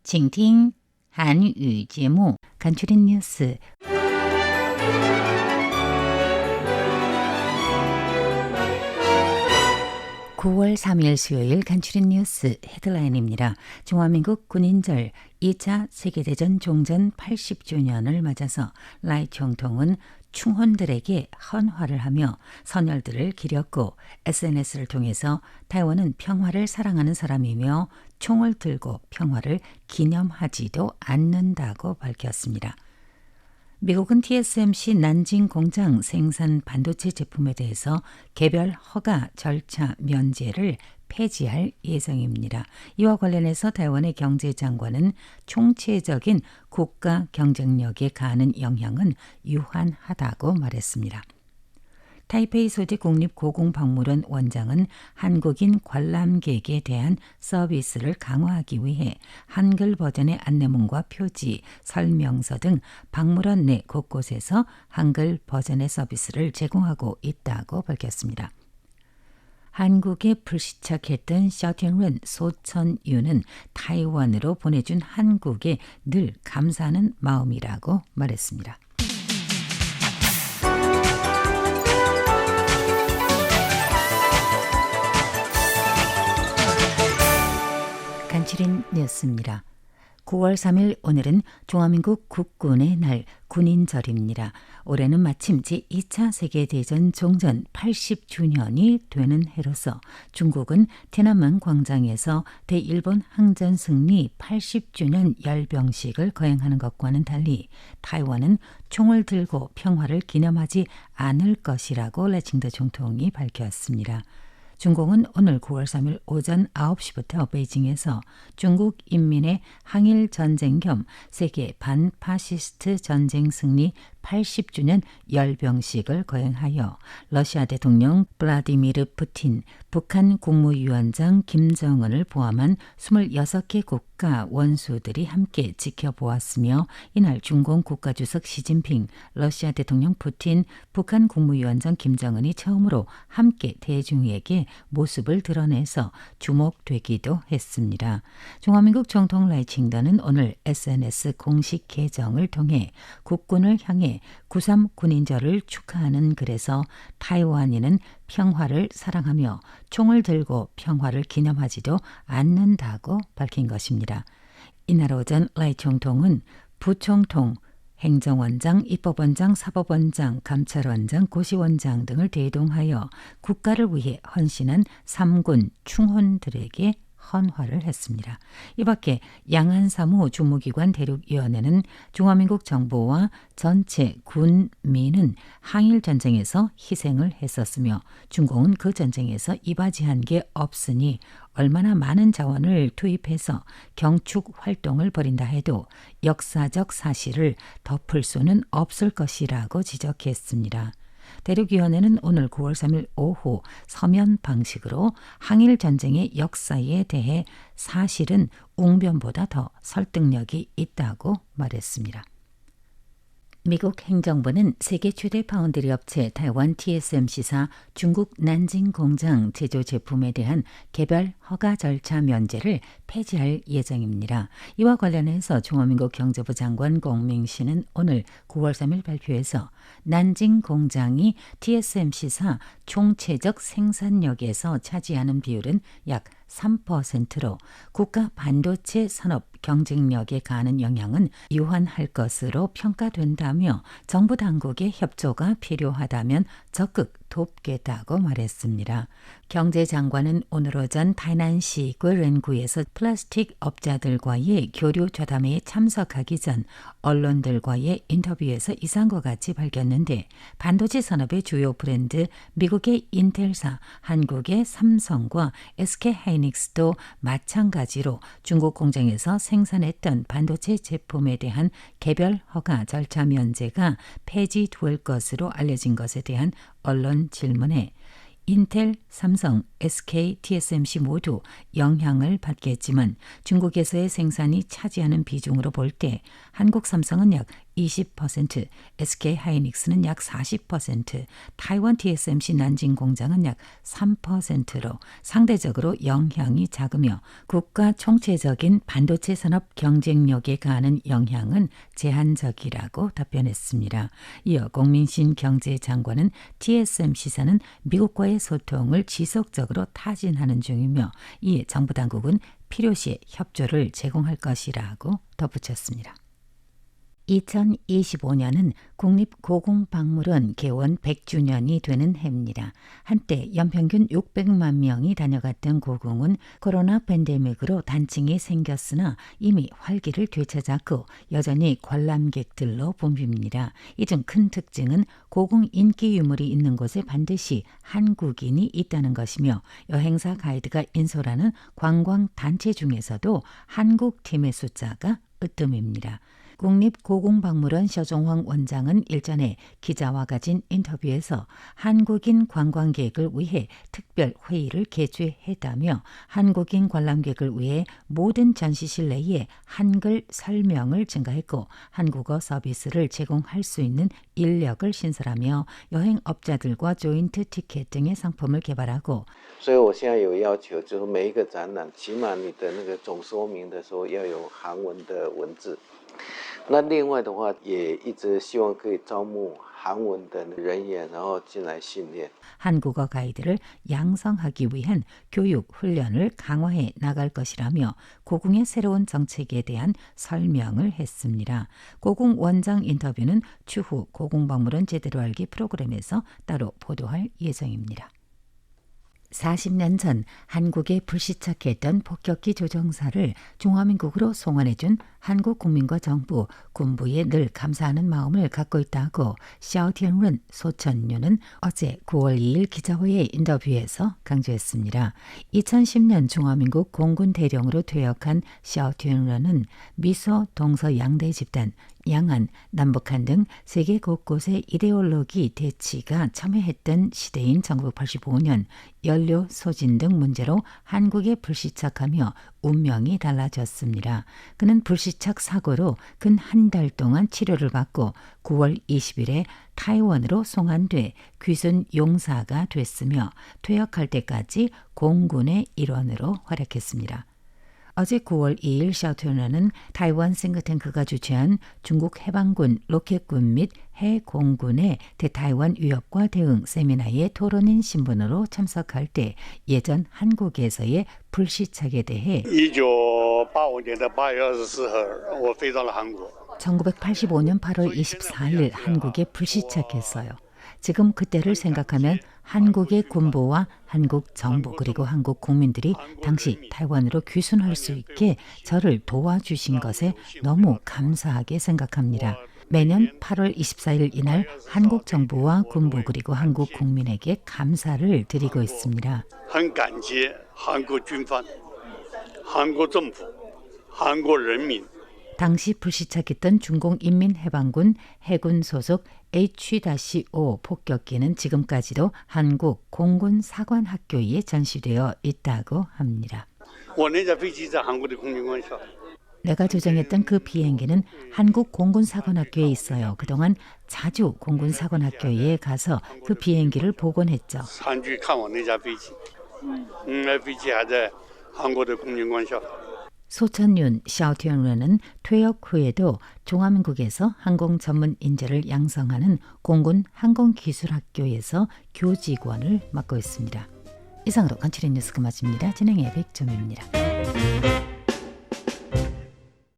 请听韩语节目 간추린 뉴스. (9월 3일) 수요일 간추린 뉴스 헤드라인입니다. 중화민국 군인절 2차 세계대전 종전 80주년을 맞아서 라이 총통은 충혼들에게 헌화를 하며 선열들을 기렸고 SNS를 통해서 타이완은 평화를 사랑하는 사람이며 총을 들고 평화를 기념하지도 않는다고 밝혔습니다. 미국은 TSMC 난징 공장 생산 반도체 제품에 대해서 개별 허가 절차 면제를 폐지할 예정입니다. 이와 관련해서 타이완의 경제장관은 총체적인 국가 경쟁력에 가하는 영향은 유한하다고 말했습니다. 타이페이 소재 국립고궁박물원 원장은 한국인 관람객에 대한 서비스를 강화하기 위해 한글 버전의 안내문과 표지, 설명서 등 박물원 내 곳곳에서 한글 버전의 서비스를 제공하고 있다고 밝혔습니다. 한국에 불시착했던 셔팅룬 소천유는 타이완으로 보내준 한국에 늘 감사하는 마음이라고 말했습니다. 간추린 뉴스입니다. 9월 3일 오늘은 중화민국 국군의 날 군인절입니다. 올해는 마침 제2차 세계대전 종전 80주년이 되는 해로서 중국은天安문 광장에서 대일본 항전 승리 80주년 열병식을 거행하는 것과는 달리 타이완은 총을 들고 평화를 기념하지 않을 것이라고 레칭더 총통이 밝혔습니다. 중공은 오늘 9월 3일 오전 9시부터 베이징에서 중국 인민의 항일 전쟁 겸 세계 반파시스트 전쟁 승리 80주년 열병식을 거행하여 러시아 대통령 블라디미르 푸틴, 북한 국무위원장 김정은을 포함한 26개 국가 원수들이 함께 지켜보았으며 이날 중공 국가주석 시진핑, 러시아 대통령 푸틴, 북한 국무위원장 김정은이 처음으로 함께 대중에게 모습을 드러내서 주목되기도 했습니다. 중화민국 총통 라이칭더는 오늘 SNS 공식 계정을 통해 국군을 향해 9.3 군인절을 축하하는 글에서 타이완인은 평화를 사랑하며 총을 들고 평화를 기념하지도 않는다고 밝힌 것입니다. 이날 오전 라이 총통은 부총통, 행정원장, 입법원장, 사법원장, 감찰원장, 고시원장 등을 대동하여 국가를 위해 헌신한 3군 충혼들에게 헌화를 했습니다. 이 밖에 양안사무 주무기관 대륙위원회는 중화민국 정부와 전체 군민은 항일전쟁에서 희생을 했었으며 중공은 그 전쟁에서 이바지한 게 없으니 얼마나 많은 자원을 투입해서 경축 활동을 벌인다 해도 역사적 사실을 덮을 수는 없을 것이라고 지적했습니다. 대륙위원회는 오늘 9월 3일 오후 서면 방식으로 항일전쟁의 역사에 대해 사실은 웅변보다 더 설득력이 있다고 말했습니다. 미국 행정부는 세계 최대 파운드리 업체 타이완 TSMC사 중국 난징 공장 제조 제품에 대한 개별 허가 절차 면제를 폐지할 예정입니다. 이와 관련해서 중화민국 경제부 장관 공명신은 오늘 9월 3일 발표에서 난징 공장이 TSMC사 총체적 생산력에서 차지하는 비율은 약 3%로 국가 반도체 산업 경쟁력에 가하는 영향은 유한할 것으로 평가된다며 정부 당국의 협조가 필요하다면 적극 돕겠다고 말했습니다. 경제장관은 오늘 오전 타이난시 괴렌구에서 플라스틱 업자들과의 교류 좌담회에 참석하기 전 언론들과의 인터뷰에서 이상과 같이 밝혔는데 반도체 산업의 주요 브랜드 미국의 인텔사, 한국의 삼성과 SK하이닉스도 마찬가지로 중국 공장에서 생산했던 반도체 제품에 대한 개별 허가 절차 면제가 폐지될 것으로 알려진 것에 대한 언론 질문에 인텔, 삼성, SK, TSMC 모두 영향을 받겠지만 중국에서의 생산이 차지하는 비중으로 볼 때 한국 삼성은 약 20%, SK 하이닉스는 약 40%, 타이완 TSMC 난징 공장은 약 3%로 상대적으로 영향이 작으며 국가 총체적인 반도체 산업 경쟁력에 가하는 영향은 제한적이라고 답변했습니다. 이어 공민신 경제장관은 TSMC사는 미국과의 소통을 지속적으로 타진하는 중이며 이에 정부 당국은 필요시에 협조를 제공할 것이라고 덧붙였습니다. 2025년은 국립고궁박물원 개원 100주년이 되는 해입니다. 한때 연평균 600만 명이 다녀갔던 고궁은 코로나 팬데믹으로 단층이 생겼으나 이미 활기를 되찾았고 여전히 관람객들로 붐빕니다. 이 중 큰 특징은 고궁 인기 유물이 있는 곳에 반드시 한국인이 있다는 것이며 여행사 가이드가 인솔하는 관광단체 중에서도 한국팀의 숫자가 으뜸입니다. 국립고궁박물원 셔종황 원장은 일전에 기자와 가진 인터뷰에서 한국인 관광객을 위해 특별 회의를 개최했다며 한국인 관람객을 위해 모든 전시실 내에 한글 설명을 증가했고 한국어 서비스를 제공할 수 있는 인력을 신설하며 여행업자들과 조인트 티켓 등의 상품을 개발하고 所以我现在有要求，就是每一个展览，起码你的那个总说明的时候要有韩文的文字。那另外的话，也一直希望可以招募韩文的人员，然后进来训练。 한국어 가이드를 양성하기 위한 교육 훈련을 강화해 나갈 것이라며 고궁의 새로운 정책에 대한 설명을 했습니다. 고궁 원장 인터뷰는 추후 고궁박물원 제대로 알기 프로그램에서 따로 보도할 예정입니다. 40년 전 한국에 불시착했던 폭격기 조종사를 중화민국으로 송환해준 한국 국민과 정부, 군부에 늘 감사하는 마음을 갖고 있다고 샤오티엔룬 소천유는 어제 9월 2일 기자회의 인터뷰에서 강조했습니다. 2010년 중화민국 공군 대령으로 퇴역한 샤오티엔룬은 미소 동서 양대 집단, 양안, 남북한 등 세계 곳곳의 이데올로기 대치가 첨예했던 시대인 1985년 연료 소진 등 문제로 한국에 불시착하며 운명이 달라졌습니다. 그는 불시착 사고로 근 한 달 동안 치료를 받고 9월 20일에 타이완으로 송환돼 귀순 용사가 됐으며 퇴역할 때까지 공군의 일원으로 활약했습니다. 어제 9월 2일 샤오티엔룬은 타이완 싱크탱크가 주최한 중국 해방군, 로켓군 및 해공군의 대타이완 위협과 대응 세미나에 토론인 신분으로 참석할 때 예전 한국에서의 불시착에 대해 1985年的8月24日我飞到了韩国 1985년 8월 24일 한국에 불시착했어요. 지금 그때를 생각하면 한국의 군부와 한국 정부 그리고 한국 국민들이 당시 타이완으로 귀순할 수 있게 저를 도와주신 것에 너무 감사하게 생각합니다. 매년 8월 24일 이날 한국 정부와 군부 그리고 한국 국민에게 감사를 드리고 있습니다. 很感激韩国军方、韩国政府、韩国人民 당시 불시착했던 중공인민해방군 해군 소속 H-5 폭격기는 지금까지도 한국 공군 사관학교에 전시되어 있다고 합니다. 我那架飞机在韩国的空军官校 내가 조종했던 그 비행기는 한국 공군 사관학교에 있어요. 그동안 자주 공군 사관학교에 가서 그 비행기를 복원했죠. 参去看我那架飞机那飞机还在韩国的空军官校 소천윤 샤오티엔룬은 퇴역 후에도 중화민국에서 항공 전문 인재를 양성하는 공군 항공기술학교에서 교직원을 맡고 있습니다. 이상으로 건칠의 뉴스 마칩니다. 진행의 백점입니다.